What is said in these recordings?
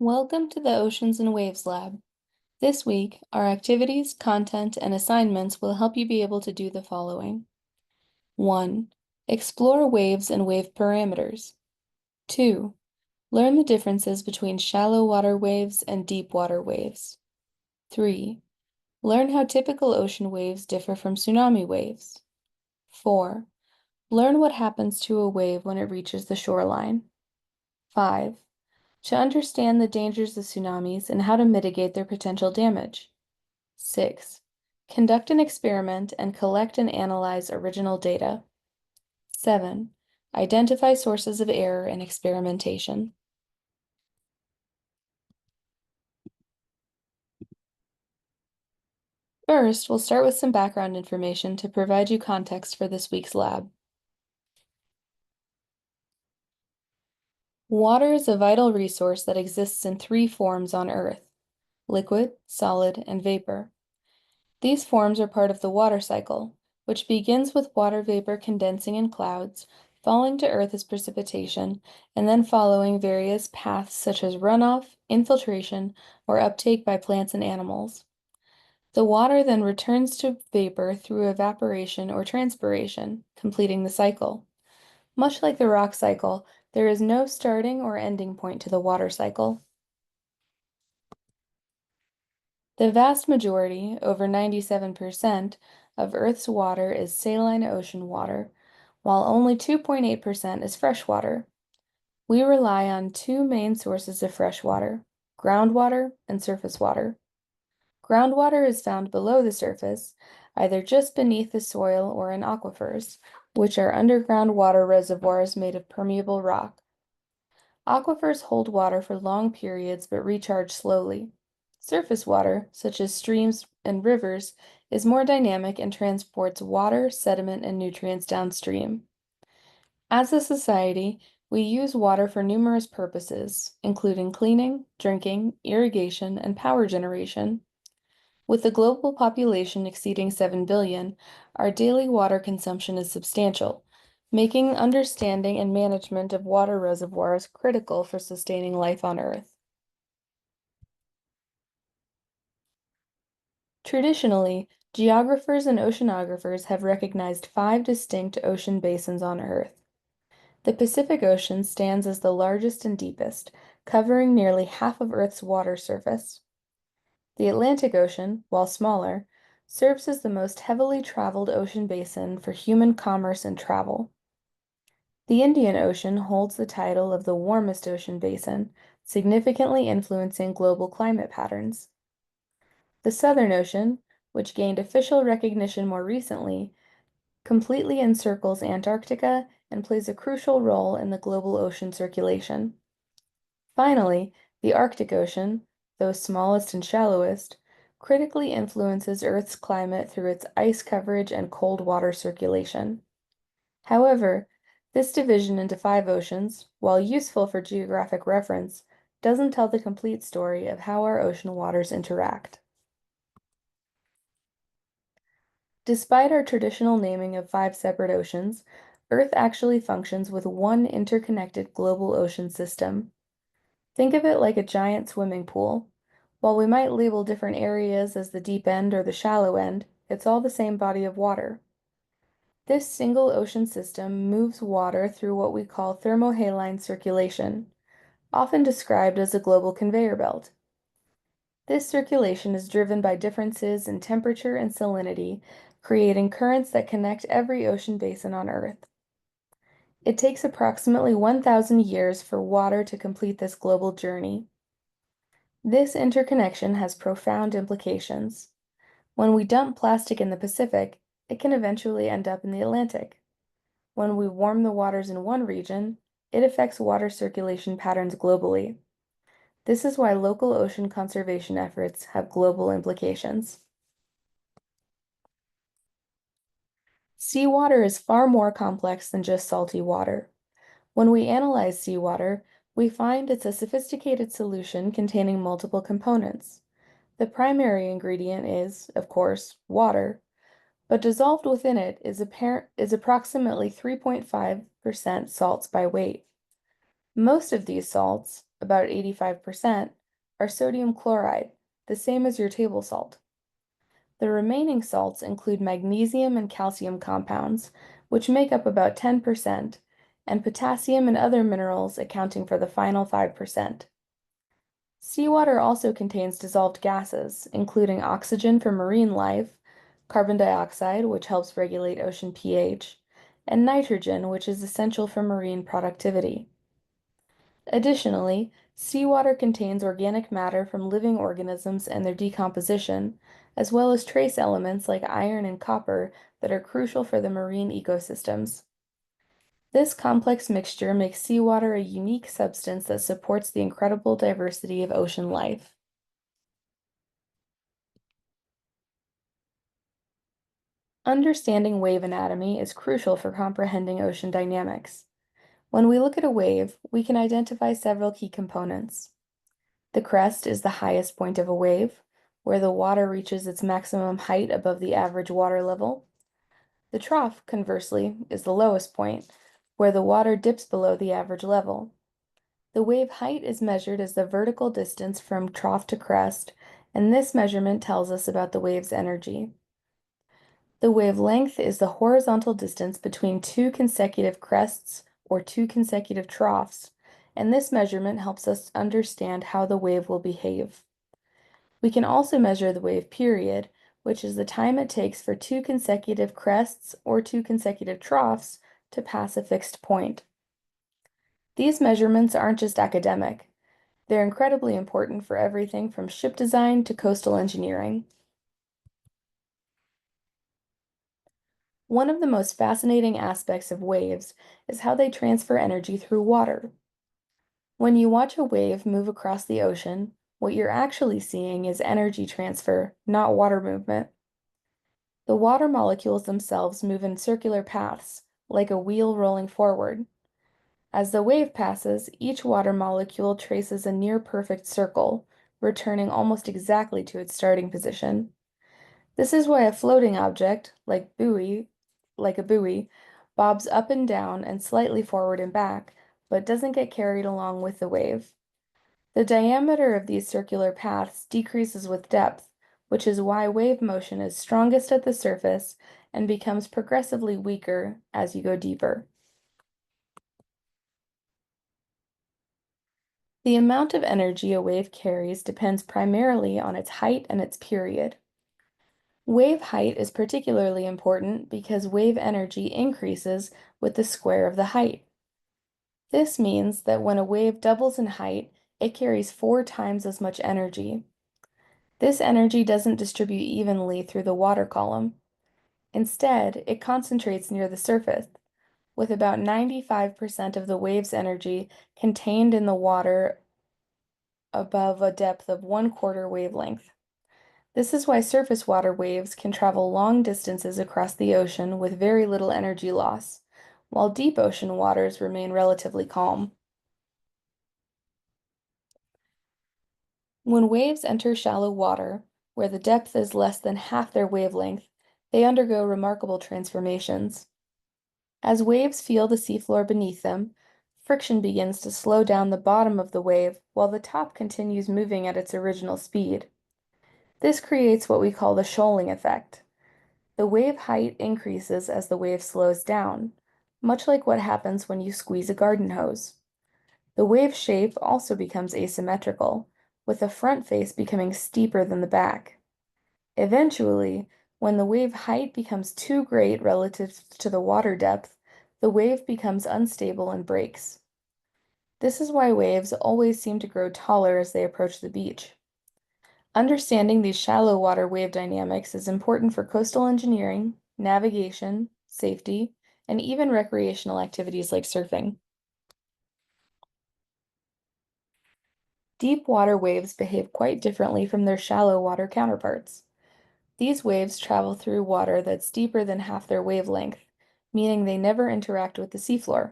Welcome to the Oceans and Waves Lab. This week, our activities, content, and assignments will help you be able to do the following. 1. Explore waves and wave parameters. 2. Learn the differences between shallow water waves and deep water waves. 3. Learn how typical ocean waves differ from tsunami waves. 4. Learn what happens to a wave when it reaches the shoreline. 5. To understand the dangers of tsunamis and how to mitigate their potential damage. 6. Conduct an experiment and collect and analyze original data. 7. Identify sources of error in experimentation. First, we'll start with some background information to provide you context for this week's lab. Water is a vital resource that exists in three forms on Earth: liquid, solid, and vapor. These forms are part of the water cycle, which begins with water vapor condensing in clouds, falling to Earth as precipitation, and then following various paths such as runoff, infiltration, or uptake by plants and animals. The water then returns to vapor through evaporation or transpiration, completing the cycle. Much like the rock cycle, there is no starting or ending point to the water cycle. The vast majority, over 97%, of Earth's water is saline ocean water, while only 2.8% is freshwater. We rely on two main sources of fresh water: groundwater and surface water. Groundwater is found below the surface, either just beneath the soil or in aquifers, which are underground water reservoirs made of permeable rock. Aquifers hold water for long periods but recharge slowly. Surface water, such as streams and rivers, is more dynamic and transports water, sediment, and nutrients downstream. As a society, we use water for numerous purposes, including cleaning, drinking, irrigation, and power generation. With the global population exceeding 7 billion, our daily water consumption is substantial, making understanding and management of water reservoirs critical for sustaining life on Earth. Traditionally, geographers and oceanographers have recognized 5 distinct ocean basins on Earth. The Pacific Ocean stands as the largest and deepest, covering nearly half of Earth's water surface. The Atlantic Ocean, while smaller, serves as the most heavily traveled ocean basin for human commerce and travel. The Indian Ocean holds the title of the warmest ocean basin, significantly influencing global climate patterns. The Southern Ocean, which gained official recognition more recently, completely encircles Antarctica and plays a crucial role in the global ocean circulation. Finally, the Arctic Ocean, though smallest and shallowest, critically influences Earth's climate through its ice coverage and cold water circulation. However, this division into 5 oceans, while useful for geographic reference, doesn't tell the complete story of how our ocean waters interact. Despite our traditional naming of 5 separate oceans, Earth actually functions with one interconnected global ocean system. Think of it like a giant swimming pool. While we might label different areas as the deep end or the shallow end, it's all the same body of water. This single ocean system moves water through what we call thermohaline circulation, often described as a global conveyor belt. This circulation is driven by differences in temperature and salinity, creating currents that connect every ocean basin on Earth. It takes approximately 1,000 years for water to complete this global journey. This interconnection has profound implications. When we dump plastic in the Pacific, it can eventually end up in the Atlantic. When we warm the waters in one region, it affects water circulation patterns globally. This is why local ocean conservation efforts have global implications. Seawater is far more complex than just salty water. When we analyze seawater, we find it's a sophisticated solution containing multiple components. The primary ingredient is, of course, water, but dissolved within it is approximately 3.5% salts by weight. Most of these salts, about 85%, are sodium chloride, the same as your table salt. The remaining salts include magnesium and calcium compounds, which make up about 10%, and potassium and other minerals accounting for the final 5%. Seawater also contains dissolved gases, including oxygen for marine life, carbon dioxide, which helps regulate ocean pH, and nitrogen, which is essential for marine productivity. Additionally, seawater contains organic matter from living organisms and their decomposition, as well as trace elements like iron and copper that are crucial for the marine ecosystems. This complex mixture makes seawater a unique substance that supports the incredible diversity of ocean life. Understanding wave anatomy is crucial for comprehending ocean dynamics. When we look at a wave, we can identify several key components. The crest is the highest point of a wave, where the water reaches its maximum height above the average water level. The trough, conversely, is the lowest point, where the water dips below the average level. The wave height is measured as the vertical distance from trough to crest, and this measurement tells us about the wave's energy. The wavelength is the horizontal distance between two consecutive crests or two consecutive troughs, and this measurement helps us understand how the wave will behave. We can also measure the wave period, which is the time it takes for two consecutive crests or two consecutive troughs to pass a fixed point. These measurements aren't just academic. They're incredibly important for everything from ship design to coastal engineering. One of the most fascinating aspects of waves is how they transfer energy through water. When you watch a wave move across the ocean, what you're actually seeing is energy transfer, not water movement. The water molecules themselves move in circular paths, like a wheel rolling forward. As the wave passes, each water molecule traces a near-perfect circle, returning almost exactly to its starting position. This is why a floating object, like a buoy, bobs up and down and slightly forward and back, but doesn't get carried along with the wave. The diameter of these circular paths decreases with depth, which is why wave motion is strongest at the surface and becomes progressively weaker as you go deeper. The amount of energy a wave carries depends primarily on its height and its period. Wave height is particularly important because wave energy increases with the square of the height. This means that when a wave doubles in height, it carries 4 times as much energy. This energy doesn't distribute evenly through the water column. Instead, it concentrates near the surface, with about 95% of the wave's energy contained in the water above a depth of 1/4 wavelength. This is why surface water waves can travel long distances across the ocean with very little energy loss, while deep ocean waters remain relatively calm. When waves enter shallow water, where the depth is less than half their wavelength, they undergo remarkable transformations. As waves feel the seafloor beneath them, friction begins to slow down the bottom of the wave while the top continues moving at its original speed. This creates what we call the shoaling effect. The wave height increases as the wave slows down, much like what happens when you squeeze a garden hose. The wave shape also becomes asymmetrical, with the front face becoming steeper than the back. Eventually, when the wave height becomes too great relative to the water depth, the wave becomes unstable and breaks. This is why waves always seem to grow taller as they approach the beach. Understanding these shallow water wave dynamics is important for coastal engineering, navigation, safety, and even recreational activities like surfing. Deep water waves behave quite differently from their shallow water counterparts. These waves travel through water that's deeper than half their wavelength, meaning they never interact with the seafloor.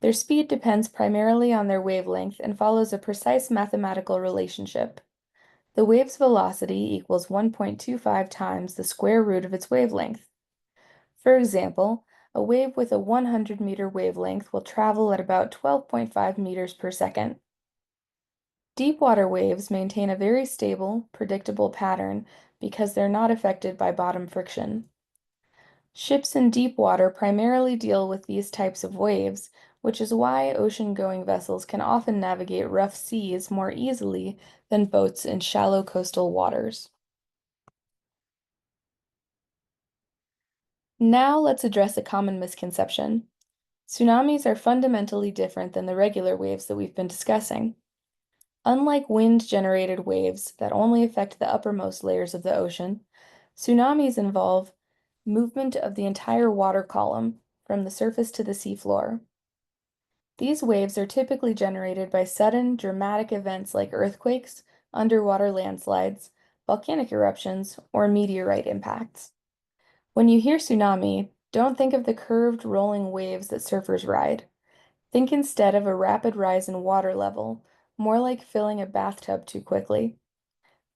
Their speed depends primarily on their wavelength and follows a precise mathematical relationship. The wave's velocity equals 1.25 times the square root of its wavelength. For example, a wave with a 100-meter wavelength will travel at about 12.5 meters per second. Deep water waves maintain a very stable, predictable pattern because they're not affected by bottom friction. Ships in deep water primarily deal with these types of waves, which is why ocean-going vessels can often navigate rough seas more easily than boats in shallow coastal waters. Now let's address a common misconception. Tsunamis are fundamentally different than the regular waves that we've been discussing. Unlike wind-generated waves that only affect the uppermost layers of the ocean, tsunamis involve movement of the entire water column from the surface to the seafloor. These waves are typically generated by sudden, dramatic events like earthquakes, underwater landslides, volcanic eruptions, or meteorite impacts. When you hear tsunami, don't think of the curved, rolling waves that surfers ride. Think instead of a rapid rise in water level, more like filling a bathtub too quickly.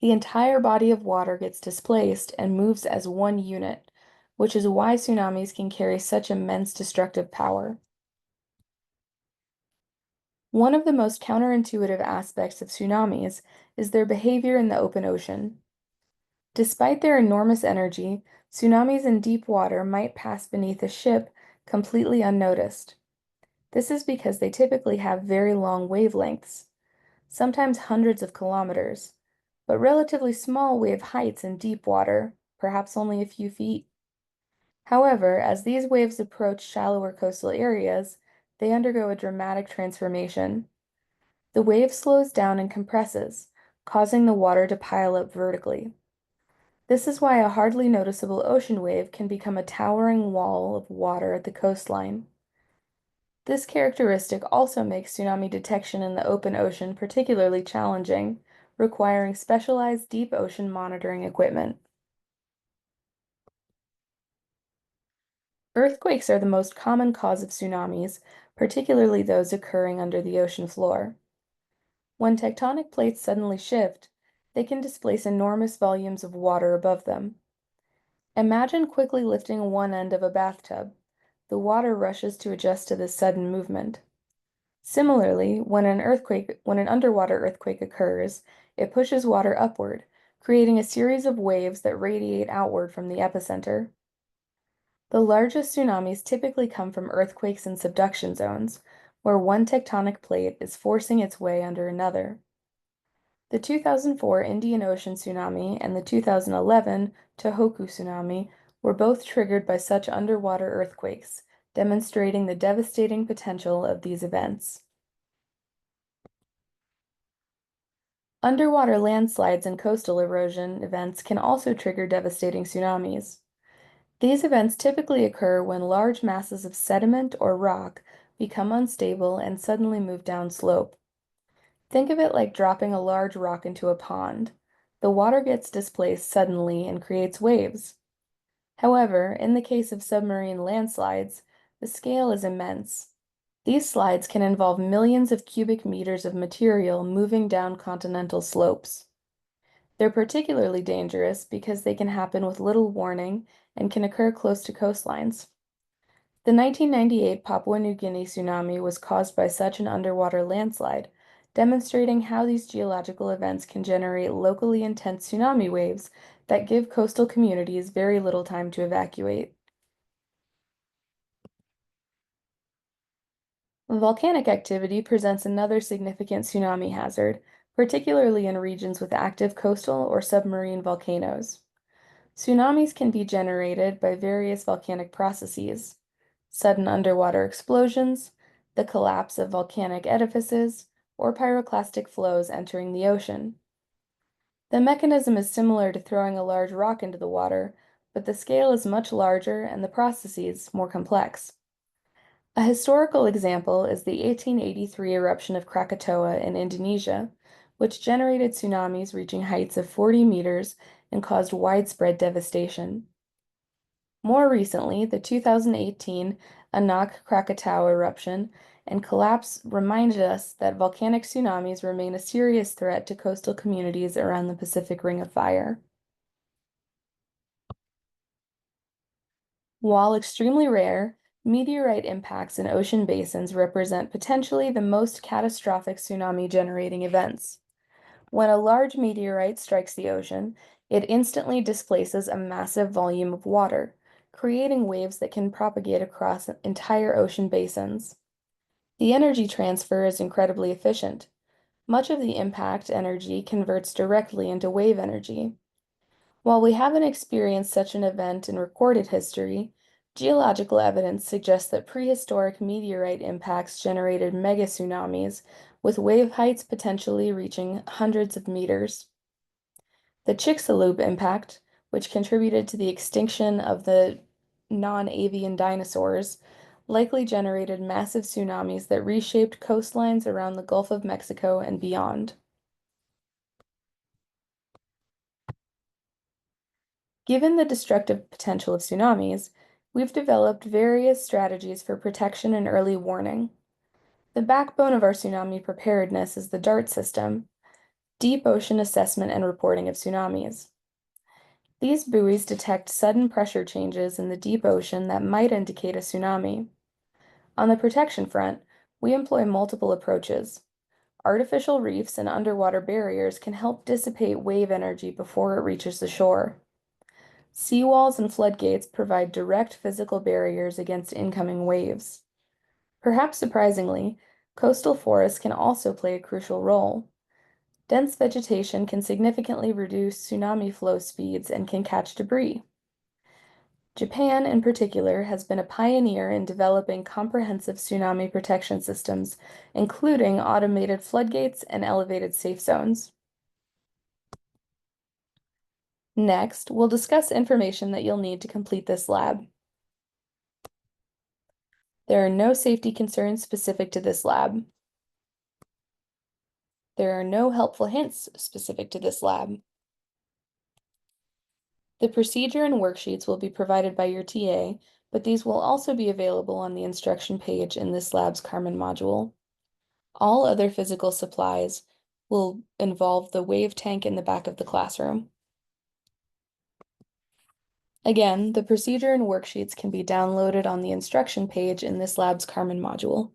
The entire body of water gets displaced and moves as one unit, which is why tsunamis can carry such immense destructive power. One of the most counterintuitive aspects of tsunamis is their behavior in the open ocean. Despite their enormous energy, tsunamis in deep water might pass beneath a ship completely unnoticed. This is because they typically have very long wavelengths, sometimes hundreds of kilometers, but relatively small wave heights in deep water, perhaps only a few feet. However, as these waves approach shallower coastal areas, they undergo a dramatic transformation. The wave slows down and compresses, causing the water to pile up vertically. This is why a hardly noticeable ocean wave can become a towering wall of water at the coastline. This characteristic also makes tsunami detection in the open ocean particularly challenging, requiring specialized deep ocean monitoring equipment. Earthquakes are the most common cause of tsunamis, particularly those occurring under the ocean floor. When tectonic plates suddenly shift, they can displace enormous volumes of water above them. Imagine quickly lifting one end of a bathtub. The water rushes to adjust to this sudden movement. Similarly, when an underwater earthquake occurs, it pushes water upward, creating a series of waves that radiate outward from the epicenter. The largest tsunamis typically come from earthquakes in subduction zones, where one tectonic plate is forcing its way under another. The 2004 Indian Ocean tsunami and the 2011 Tohoku tsunami were both triggered by such underwater earthquakes, demonstrating the devastating potential of these events. Underwater landslides and coastal erosion events can also trigger devastating tsunamis. These events typically occur when large masses of sediment or rock become unstable and suddenly move downslope. Think of it like dropping a large rock into a pond. The water gets displaced suddenly and creates waves. However, in the case of submarine landslides, the scale is immense. These slides can involve millions of cubic meters of material moving down continental slopes. They're particularly dangerous because they can happen with little warning and can occur close to coastlines. The 1998 Papua New Guinea tsunami was caused by such an underwater landslide, demonstrating how these geological events can generate locally intense tsunami waves that give coastal communities very little time to evacuate. Volcanic activity presents another significant tsunami hazard, particularly in regions with active coastal or submarine volcanoes. Tsunamis can be generated by various volcanic processes: sudden underwater explosions, the collapse of volcanic edifices, or pyroclastic flows entering the ocean. The mechanism is similar to throwing a large rock into the water, but the scale is much larger and the processes more complex. A historical example is the 1883 eruption of Krakatoa in Indonesia, which generated tsunamis reaching heights of 40 meters and caused widespread devastation. More recently, the 2018 Anak Krakatau eruption and collapse reminded us that volcanic tsunamis remain a serious threat to coastal communities around the Pacific Ring of Fire. While extremely rare, meteorite impacts in ocean basins represent potentially the most catastrophic tsunami generating events. When a large meteorite strikes the ocean, it instantly displaces a massive volume of water, creating waves that can propagate across entire ocean basins. The energy transfer is incredibly efficient. Much of the impact energy converts directly into wave energy. While we haven't experienced such an event in recorded history, geological evidence suggests that prehistoric meteorite impacts generated mega tsunamis, with wave heights potentially reaching hundreds of meters. The Chicxulub impact, which contributed to the extinction of the non-avian dinosaurs, likely generated massive tsunamis that reshaped coastlines around the Gulf of Mexico and beyond. Given the destructive potential of tsunamis, we've developed various strategies for protection and early warning. The backbone of our tsunami preparedness is the DART system, Deep Ocean Assessment and Reporting of Tsunamis. These buoys detect sudden pressure changes in the deep ocean that might indicate a tsunami. On the protection front, we employ multiple approaches. Artificial reefs and underwater barriers can help dissipate wave energy before it reaches the shore. Seawalls and floodgates provide direct physical barriers against incoming waves. Perhaps surprisingly, coastal forests can also play a crucial role. Dense vegetation can significantly reduce tsunami flow speeds and can catch debris. Japan, in particular, has been a pioneer in developing comprehensive tsunami protection systems, including automated floodgates and elevated safe zones. Next, we'll discuss information that you'll need to complete this lab. There are no safety concerns specific to this lab. There are no helpful hints specific to this lab. The procedure and worksheets will be provided by your TA, but these will also be available on the instruction page in this lab's Karman module. All other physical supplies will involve the wave tank in the back of the classroom. Again, the procedure and worksheets can be downloaded on the instruction page in this lab's Karman module.